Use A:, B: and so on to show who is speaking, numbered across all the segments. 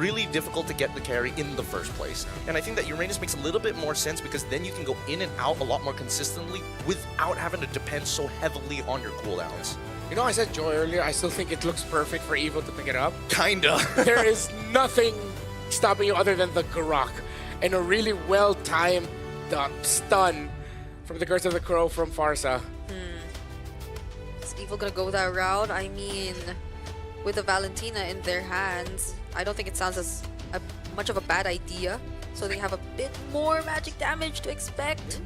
A: really difficult to get the carry in the first place. And I think that Uranus makes a little bit more sense because then you can go in and out a lot more consistently without having to depend so heavily on your cooldowns.
B: You know, I said Joy earlier, I still think it looks perfect for Evo to pick it up.
A: Kinda.
B: There is nothing stopping you other than the Garrock and a really well-timed stun from the Curse of the Crow from Farsa.
C: Is Evo gonna go that route? I mean, with the Valentina in their hands, I don't think it sounds as much of a bad idea. So they have a bit more magic damage to expect.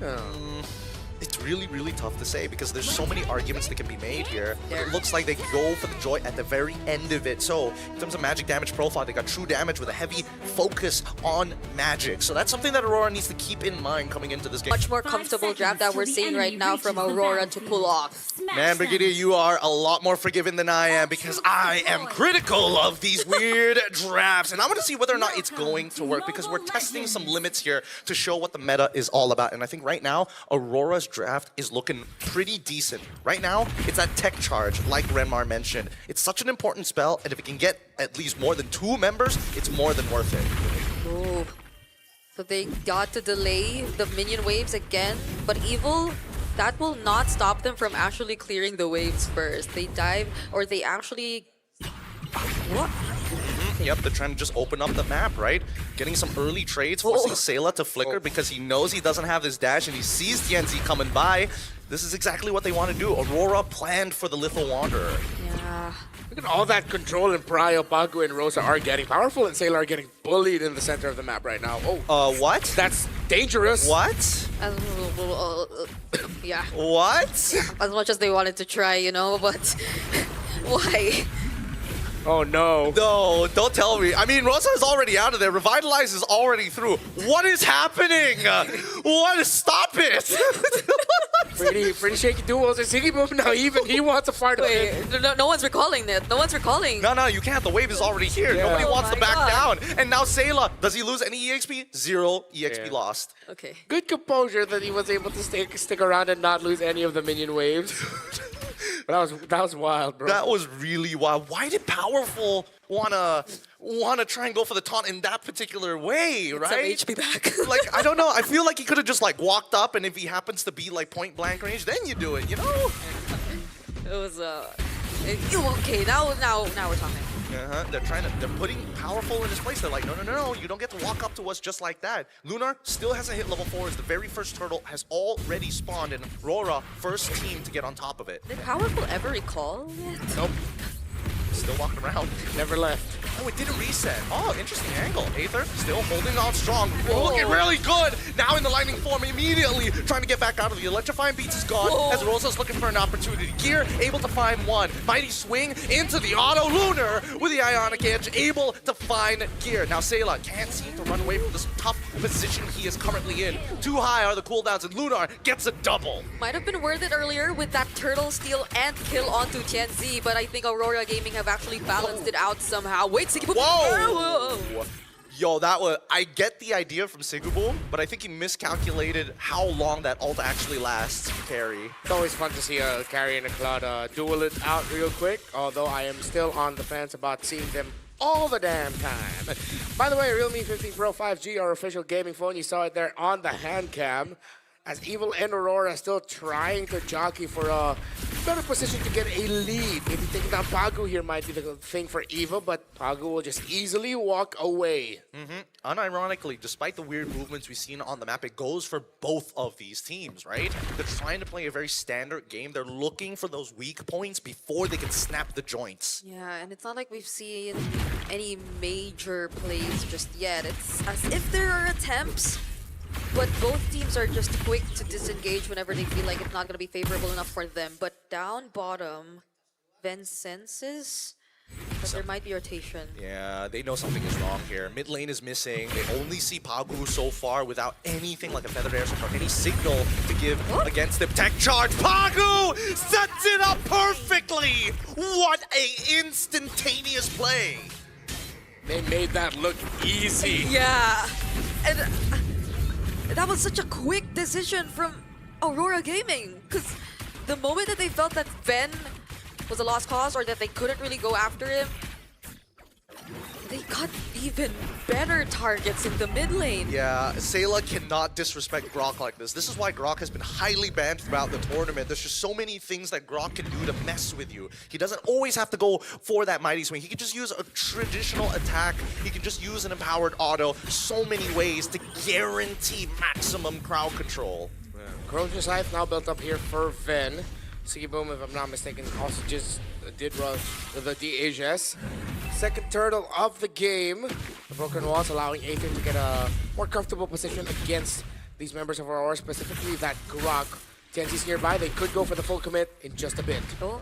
A: It's really, really tough to say because there's so many arguments that can be made here. But it looks like they go for the Joy at the very end of it. So in terms of magic damage profile, they got true damage with a heavy focus on magic. So that's something that Aurora needs to keep in mind coming into this game.
C: Much more comfortable draft that we're seeing right now from Aurora to pull off.
A: Man, Brigidia, you are a lot more forgiving than I am because I am critical of these weird drafts. And I want to see whether or not it's going to work because we're testing some limits here to show what the meta is all about. And I think right now, Aurora's draft is looking pretty decent. Right now, it's that tech charge, like Renmar mentioned. It's such an important spell, and if it can get at least more than 2 members, it's more than worth it.
C: Ooh. So they got to delay the minion waves again, but Evil, that will not stop them from actually clearing the waves first. They dive, or they actually... What?
A: Yep, they're trying to just open up the map, right? Getting some early trades, forcing Sayla to flicker because he knows he doesn't have this dash and he sees TNZ coming by. This is exactly what they want to do. Aurora planned for the Little Wanderer.
C: Yeah.
B: Look at all that control and Prio, Pagu, and Rosa are getting powerful, and Sailor are getting bullied in the center of the map right now. Oh,
A: what?
B: That's dangerous.
A: What?
C: Yeah.
A: What?
C: As much as they wanted to try, you know, but why?
B: Oh no.
A: No, don't tell me. I mean, Rosa is already out of there. Revitalize is already through. What is happening? What? Stop it!
B: pretty shaky duels. And Ziggy Boom now even he wants a fart.
C: Wait, no one's recalling it. No one's recalling.
A: No, you can't. The wave is already here.
B: Yeah.
A: Nobody wants
C: Oh
A: to
C: my
A: back
C: God.
A: down. And now Sayla, does he lose any EXP? 0 EXP
B: Yeah.
A: lost.
C: Okay.
B: Good composure that he was able to stick around and not lose any of the minion waves. But that was wild, bro.
A: That was really wild. Why did Powerful wanna try and go for the taunt in that particular way, right?
C: Some HP back.
A: Like, I don't know. I feel like he could have just like walked up, and if he happens to be like point blank range, then you do it, you know?
C: It was okay. Now we're talking.
A: They're putting Powerful in his place. They're like, no, you don't get to walk up to us just like that. Lunar still hasn't hit level 4 as the very first turtle has already spawned, and Rora, first team to get on top of it.
C: Did Powerful ever recall yet?
A: Nope. Still walking around.
B: Never left.
A: Oh, it didn't reset. Oh, interesting angle. Aether still holding on strong.
C: Whoa.
A: Looking really good. Now in the lightning form immediately. Trying to get back out of the electrifying beats is gone.
C: Whoa.
A: As Rosa's looking for an opportunity. Gear able to find one. Mighty swing into the auto. Lunar with the Ionic Edge able to find Gear. Now Sayla can't seem to run away from this tough position he is currently in. Too high are the cooldowns and Lunar gets a double.
C: Might have been worth it earlier with that turtle steal and kill onto TNZ, but I think Aurora Gaming have actually balanced it out somehow. Wait, Siggy.
A: Whoa! Yo, I get the idea from Sigubum, but I think he miscalculated how long that ult actually lasts for carry.
B: It's always fun to see a carry and a Cloud duel it out real quick, although I am still on the fence about seeing them all the damn time. By the way, Realme 15 Pro 5G, our official gaming phone, you saw it there on the hand cam. As Evil and Aurora still trying to jockey for a better position to get a lead. Maybe thinking that Pagu here might be the thing for Evil, but Pagu will just easily walk away.
A: Unironically, despite the weird movements we've seen on the map, it goes for both of these teams, right? They're trying to play a very standard game. They're looking for those weak points before they can snap the joints.
C: Yeah, and it's not like we've seen any major plays just yet. It's as if there are attempts, but both teams are just quick to disengage whenever they feel like it's not going to be favorable enough for them. But down bottom, Ven senses that there might be rotation.
A: Yeah, they know something is wrong here. Mid lane is missing. They only see Pagu so far without anything like a Feathered Airsoft or any signal to give against them. Tech charge. Pagu sets it up perfectly. What a instantaneous play.
B: They made that look easy.
C: Yeah, and that was such a quick decision from Aurora Gaming, because the moment that they felt that Ven was a lost cause or that they couldn't really go after him, they got even better targets in the mid lane.
A: Yeah, Sayla cannot disrespect Grok like this. This is why Grok has been highly banned throughout the tournament. There's just so many things that Grok can do to mess with you. He doesn't always have to go for that mighty swing. He can just use a traditional attack. He can just use an empowered auto. So many ways to guarantee maximum crowd control.
B: Crozier Scythe now built up here for Ven. Boom, if I'm not mistaken, also just did run the DHS. Second turtle of the game. The broken walls allowing Aether to get a more comfortable position against these members of Aurora, specifically that Grok. TNT's nearby, they could go for the full commit in just a bit.
C: Oh,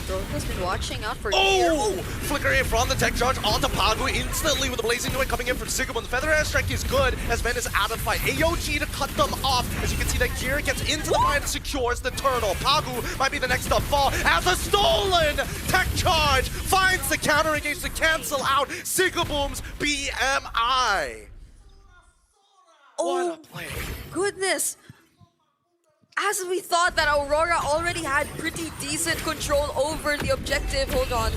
C: Drogo's been watching out for
A: Oh! Flicker in from the tech charge onto Pagu instantly with the blazing doing coming in from Sigmund. The feather airstrike is good as Ven is out of fight. AOG to cut them off. As you can see, that Gear gets into the fight and secures the turtle. Pagu might be the next to fall as a stolen tech charge finds the counter engage to cancel out Sigaboom's BMI.
C: Oh,
A: What a play.
C: goodness. As we thought that Aurora already had pretty decent control over the objective. Hold on.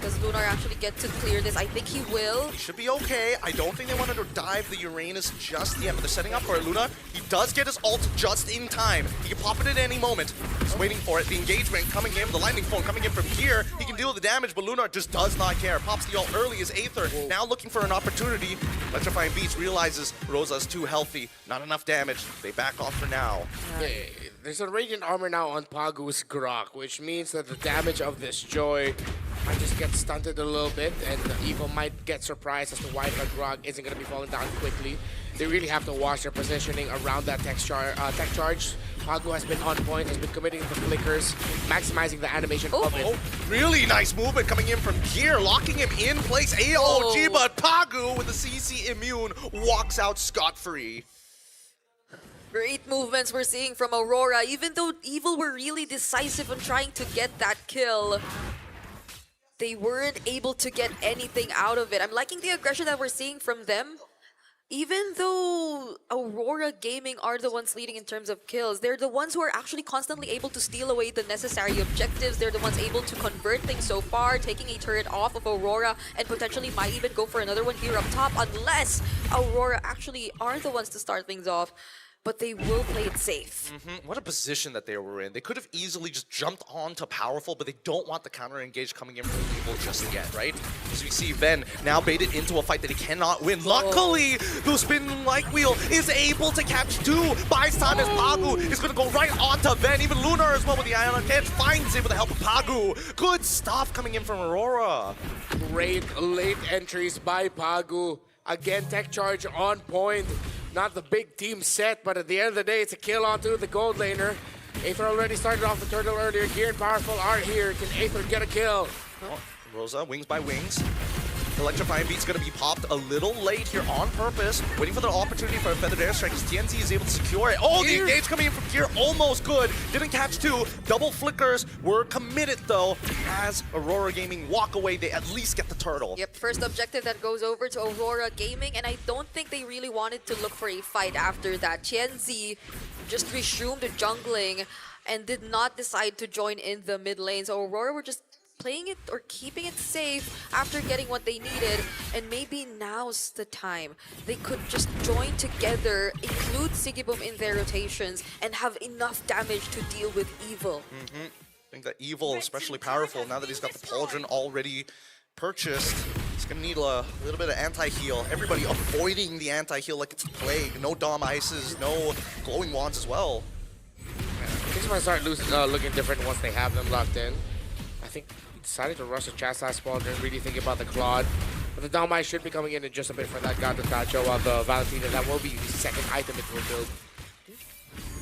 C: Does Lunar actually get to clear this? I think he will.
A: He should be okay. I don't think they wanted to dive the Uranus just yet, but they're setting up for it. Luna, he does get his ult just in time. He can pop it at any moment. He's waiting for it. The engagement coming in, the lightning form coming in from here. He can deal the damage, but Luna just does not care. Pops the ult early as Aether. Now looking for an opportunity. Electrifying Beats realizes Rosa's too healthy. Not enough damage. They back off for now.
B: Hey, there's a Radiant Armor now on Pagu's Grok, which means that the damage of this Joy might just get stunted a little bit, and Evo might get surprised as to why the Grok isn't going to be falling down quickly. They really have to watch their positioning around that tech charge. Pagu has been on point, has been committing the flickers, maximizing the animation of it.
A: Oh, really nice movement coming in from Gear, locking him in place. AOG, but Pagu with the CC immune walks out scot-free.
C: Great movements we're seeing from Aurora. Even though Evil were really decisive in trying to get that kill, they weren't able to get anything out of it. I'm liking the aggression that we're seeing from them. Even though Aurora Gaming are the ones leading in terms of kills, they're the ones who are actually constantly able to steal away the necessary objectives. They're the ones able to convert things so far, taking a turret off of Aurora and potentially might even go for another one here up top, unless Aurora actually are the ones to start things off. But they will play it safe.
A: What a position that they were in. They could have easily just jumped on to Powerful, but they don't want the counter engage coming in from Evil just yet, right? As we see Ven now baited into a fight that he cannot win. Luckily, the spin light wheel is able to catch two. Buys time as Pagu is going to go right onto Ven. Even Lunar as well with the Ionic Edge finds it with the help of Pagu. Good stuff coming in from Aurora.
B: Great late entries by Pagu. Again, tech charge on point. Not the big team set, but at the end of the day, it's a kill onto the gold laner. Aether already started off the turtle earlier. Gear and Powerful are here. Can Aether get a kill?
A: Oh, Rosa, wings by wings. Electrifying Beat's going to be popped a little late here on purpose, waiting for the opportunity for a feathered airstrike as TNT is able to secure it. Oh, the engage coming in from Gear, almost good. Didn't catch two. Double flickers were committed though. As Aurora Gaming walk away, they at least get the turtle.
C: Yep, first objective that goes over to Aurora Gaming, and I don't think they really wanted to look for a fight after that. Tianzi just resumed jungling and did not decide to join in the mid lane, so Aurora were just playing it or keeping it safe after getting what they needed, and maybe now's the time. They could just join together, include Sigiboom in their rotations, and have enough damage to deal with Evil.
A: I think that Evil, especially Powerful, now that he's got the Pauldron already purchased, he's going to need a little bit of anti-heal. Everybody avoiding the anti-heal like it's a plague. No Dom Ices, no Glowing Wands as well.
B: Things might start looking different once they have them locked in. I think he decided to rush the Chastise Pauldron, really thinking about the Claude. But the Dom Ice should be coming in just a bit for that God to Tacho while the Valentina. That will be the second item it will build.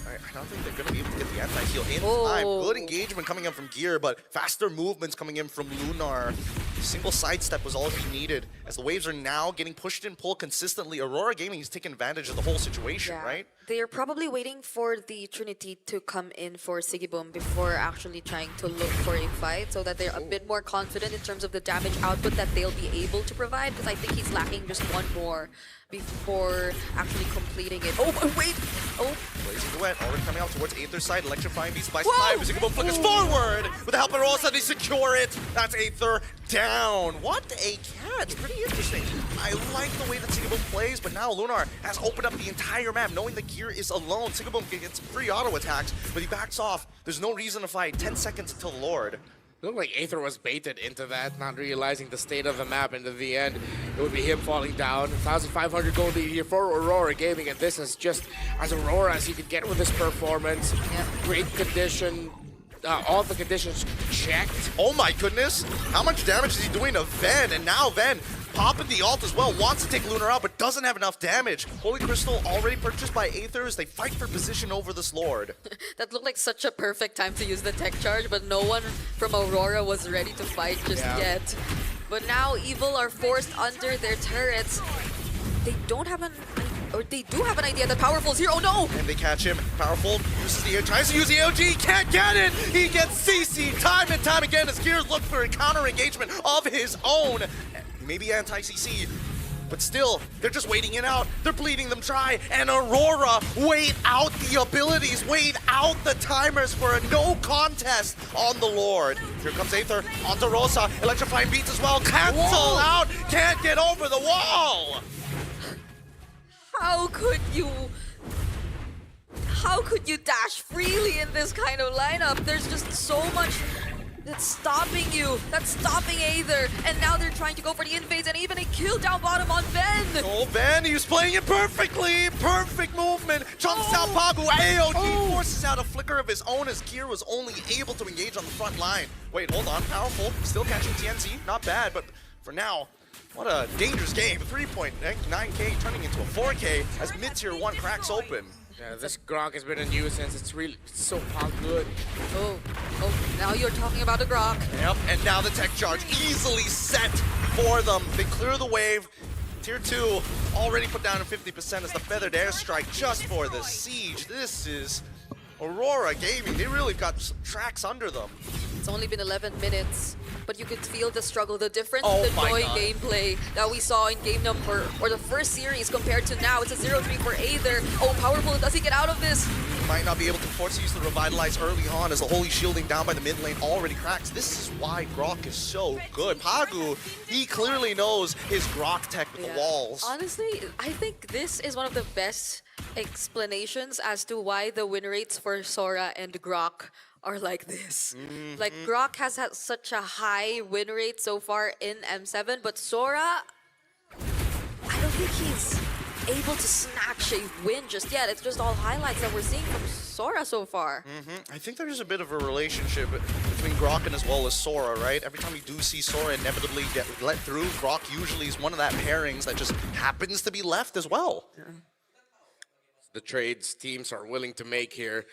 A: I don't think they're going to be able to get the anti-heal in time. Good engagement coming in from Gear, but faster movements coming in from Lunar. Single sidestep was all he needed. As the waves are now getting pushed and pulled consistently, Aurora Gaming is taking advantage of the whole situation, right?
C: They're probably waiting for the Trinity to come in for Sigiboom before actually trying to look for a fight, so that they're a bit more confident in terms of the damage output that they'll be able to provide, because I think he's lacking just one more before actually completing it. Oh, wait! Oh!
A: Blazing Duet already coming out towards Aether's side. Electrifying Beast by 5. Sigiboom flickers forward! With the help of Rosa, they secure it! That's Aether down. What a catch. Pretty interesting. I like the way that Sigaboom plays, but now Lunar has opened up the entire map, knowing the gear is alone. Sigaboom gets free auto attacks, but he backs off. There's no reason to fight. 10 seconds until the Lord.
B: It looked like Aether was baited into that, not realizing the state of the map, and in the end, it would be him falling down. 1,500 gold lead here for Aurora Gaming, and this is just as Aurora as he could get with his performance.
C: Yeah.
B: Great condition, all the conditions checked.
A: Oh my goodness. How much damage is he doing to Ven? And now Ven popping the ult as well, wants to take Lunar out, but doesn't have enough damage. Holy Crystal already purchased by Aether as they fight for position over this Lord.
C: That looked like such a perfect time to use the tech charge, but no one from Aurora was ready to fight just yet. But now Evil are forced under their turrets. They don't have they do have an idea that Powerful's here. Oh no!
A: And they catch him. Powerful tries to use the AOG, can't get it! He gets CC time and time again as Gears look for a counter engagement of his own. Maybe anti-CC, but still, they're just waiting it out. They're bleeding them dry, and Aurora wait out the abilities, wait out the timers for a no contest on the Lord. Here comes Aether onto Rosa, electrifying beats as well, cancel out, can't get over the wall!
C: How could you dash freely in this kind of lineup? There's just so much that's stopping you, that's stopping Aether, and now they're trying to go for the invades and even a kill down bottom on Ven.
A: Oh, Ven, he was playing it perfectly. Perfect movement. Chunks out Pagu. AOG forces out a flicker of his own as Gear was only able to engage on the front line. Wait, hold on. Powerful. Still catching TNC. Not bad, but for now, what a dangerous game. 3.9K turning into a 4K as mid-tier 1 cracks open.
B: Yeah, this Grok has been a nuisance. It's really so good.
C: Oh, now you're talking about the Grok.
A: Yep, and now the tech charge easily set for them. They clear the wave. Tier 2 already put down to 50% as the feathered airstrike just for the siege. This is Aurora Gaming. They really got some tracks under them.
C: It's only been 11 minutes, but you could feel the struggle, the difference
A: Oh
C: in the
A: my
C: joy
A: God.
C: gameplay that we saw in game number, or the first series compared to now. It's a 0-3 for Aether. Oh, Powerful, does he get out of this?
A: Might not be able to force use the Revitalize early on as the Holy Shielding down by the mid lane already cracks. This is why Grok is so good. Pagu, he clearly knows his Grok tech with the walls.
C: Honestly, I think this is one of the best explanations as to why the win rates for Sora and Grok are like this. Like, Grok has had such a high win rate so far in M7, but Sora, I don't think he's able to snatch a win just yet. It's just all highlights that we're seeing from Sora so far.
A: I think there's a bit of a relationship between Grok and as well as Sora, right? Every time you do see Sora inevitably get let through, Grok usually is one of that pairings that just happens to be left as well.
B: The trades teams are willing to make here.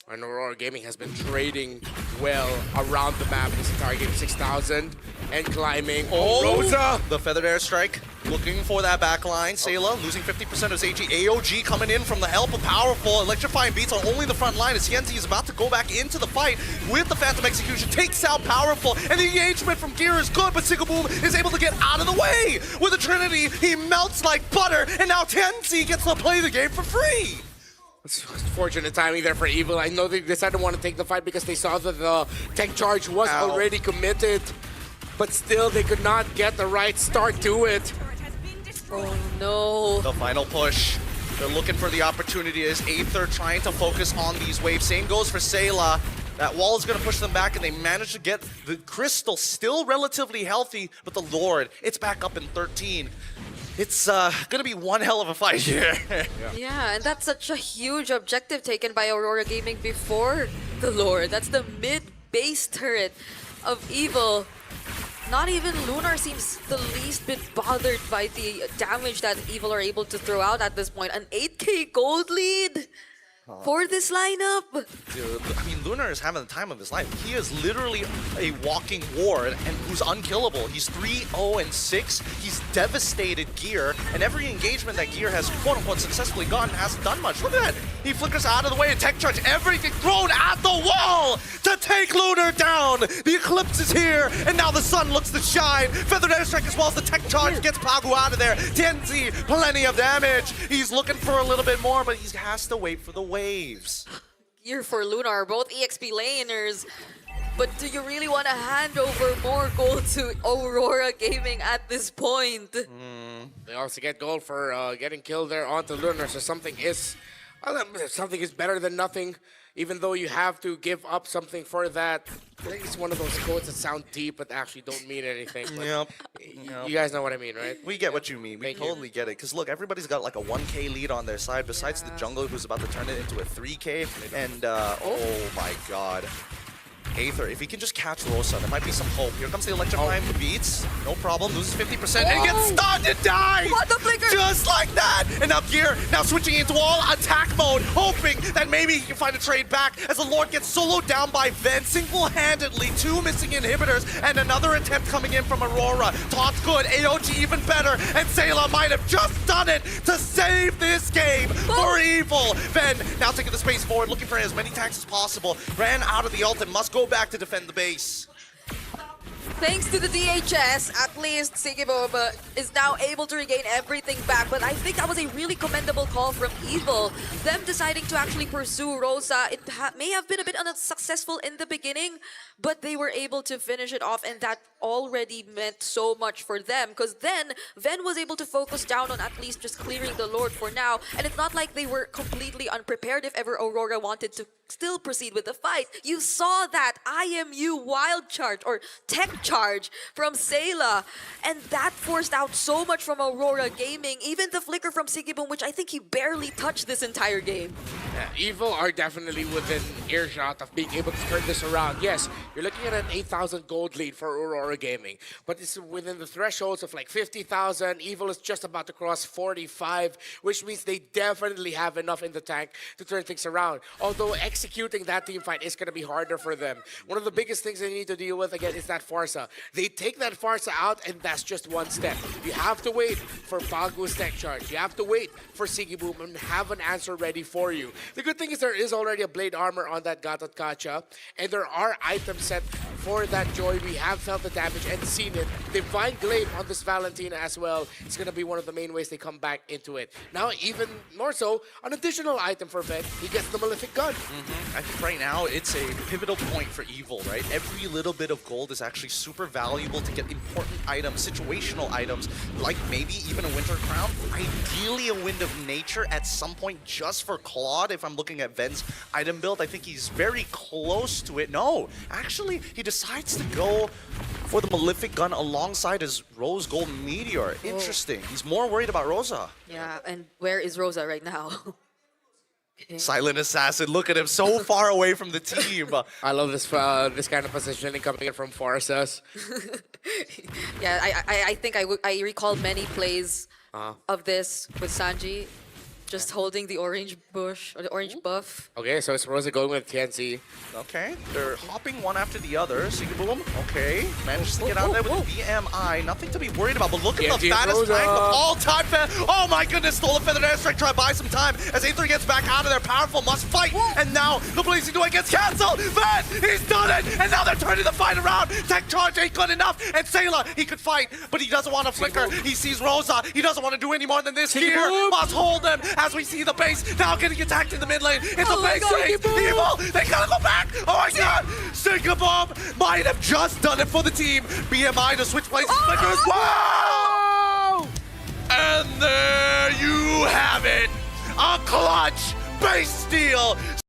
B: And Aurora Gaming has been trading well around the map this entire game. 6,000 and climbing. Oh, Rosa!
A: The feathered airstrike looking for that back line. Sayla losing 50% of his AG. AOG coming in from the help of Powerful. Electrifying beats on only the front line as Yenzi is about to go back into the fight with the Phantom Execution. Takes out Powerful, and the engagement from Gear is good, but Sigaboom is able to get out of the way. With the Trinity, he melts like butter, and now Tenzi gets to play the game for free.
B: It's fortunate timing there for Evil. I know they decided to want to take the fight because they saw that the tech charge was already committed, but still they could not get the right start to it.
C: Oh no.
A: The final push. They're looking for the opportunity as Aether trying to focus on these waves. Same goes for Sayla. That wall is going to push them back, and they manage to get the Crystal still relatively healthy, but the Lord, it's back up in 13. It's going to be one hell of a fight here.
C: Yeah, and that's such a huge objective taken by Aurora Gaming before the Lord. That's the mid-base turret of Evil. Not even Lunar seems the least bit bothered by the damage that Evil are able to throw out at this point. An 8K gold lead for this lineup.
A: Dude, I mean, Lunar is having the time of his life. He is literally a walking ward and who's unkillable. He's 3-0-6. He's devastated Gear, and every engagement that Gear has quote-unquote successfully gotten hasn't done much. Look at that. He flickers out of the way and tech charge everything thrown at the wall to take Lunar down. The Eclipse is here, and now the sun looks to shine. Feathered airstrike as well as the tech charge gets Pagu out of there. Tenzi, plenty of damage. He's looking for a little bit more, but he has to wait for the waves.
C: Gear for Lunar, both EXP laners. But do you really want to hand over more gold to Aurora Gaming at this point?
B: They also get gold for getting killed there onto Lunar, so something is better than nothing, even though you have to give up something for that. I think it's one of those quotes that sound deep but actually don't mean anything. But
A: Yep.
B: you guys know what I mean, right?
A: We get what you mean. We
B: Thank you.
A: totally get it. Because look, everybody's got like a 1K lead on their side, besides the jungle who's about to turn it into a 3K. And, oh my god. Aether, if he can just catch Rosa, there might be some hope. Here comes the Electrifying beats. No problem, loses 50% and gets stunned and dies!
C: What the flicker?
A: Just like that! And up here, now switching into all attack mode, hoping that maybe he can find a trade back as the Lord gets soloed down by Ven single-handedly. 2 missing inhibitors and another attempt coming in from Aurora. Taut's good, AOG even better, and Sayla might have just done it to save this game for Evil. Ven now taking the space forward, looking for as many tanks as possible. Ran out of the ult and must go back to defend the base.
C: Thanks to the DHS, at least Sigiboba is now able to regain everything back. But I think that was a really commendable call from Evil. Them deciding to actually pursue Rosa. It may have been a bit unsuccessful in the beginning, but they were able to finish it off, and that already meant so much for them. Because then Ven was able to focus down on at least just clearing the Lord for now. And it's not like they were completely unprepared if ever Aurora wanted to still proceed with the fight. You saw that IMU wild charge or tech charge from Sayla, and that forced out so much from Aurora Gaming. Even the flicker from Sigiboom, which I think he barely touched this entire game.
B: Yeah, Evil are definitely within earshot of being able to turn this around. Yes, you're looking at an 8,000 gold lead for Aurora Gaming, but it's within the thresholds of like 50,000. Evil is just about to cross 45, which means they definitely have enough in the tank to turn things around. Although executing that team fight is going to be harder for them. One of the biggest things they need to deal with, again, is that Farsa. They take that Farsa out, and that's just one step. You have to wait for Bagu's tech charge. You have to wait for Sigiboom and have an answer ready for you. The good thing is there is already a blade armor on that Gatot Kacha, and there are items set for that Joy. We have felt the damage and seen it. Divine Glaive on this Valentina as well. It's going to be one of the main ways they come back into it. Now, even more so, an additional item for Ven. He gets the Malefic Gun.
A: I think right now it's a pivotal point for Evil, right? Every little bit of gold is actually super valuable to get important items, situational items, like maybe even a Winter Crown. Ideally a Wind of Nature at some point just for Claude. If I'm looking at Ven's item build, I think he's very close to it. No, actually, he decides to go for the Malefic Gun alongside his Rose Gold Meteor. Interesting. He's more worried about Rosa.
C: Yeah, and where is Rosa right now?
A: Silent Assassin, look at him, so far away from the team.
B: I love this this kind of positioning coming in from Farsas.
C: Yeah, I think I recall many plays of this with Sanji, just holding the orange bush or the orange buff.
B: Okay, so it's Rosa going with TNC.
A: Okay, they're hopping one after the other. Sigiboom, okay, manages to get out there with the BMI. Nothing to be worried about, but look at the
B: TNT
A: fattest
B: Rosa.
A: tank of all time. Oh my goodness, stole a feathered airstrike, try to buy some time. As Aether gets back out of there, powerful, must fight. And now the Blazing Duet gets cancelled. Ven, he's done it. And now they're turning the fight around. Tech charge ain't good enough. And Sayla, he could fight, but he doesn't want to flicker. He sees Rosa. He doesn't want to do any more than this here. Must hold him as we see the base now getting attacked in the mid lane. It's a base race. Evil, they gotta go back. Oh my god. Sigiboom might have just done it for the team. BMI to switch places. Flickers. Wow! And there you have it. A clutch base steal.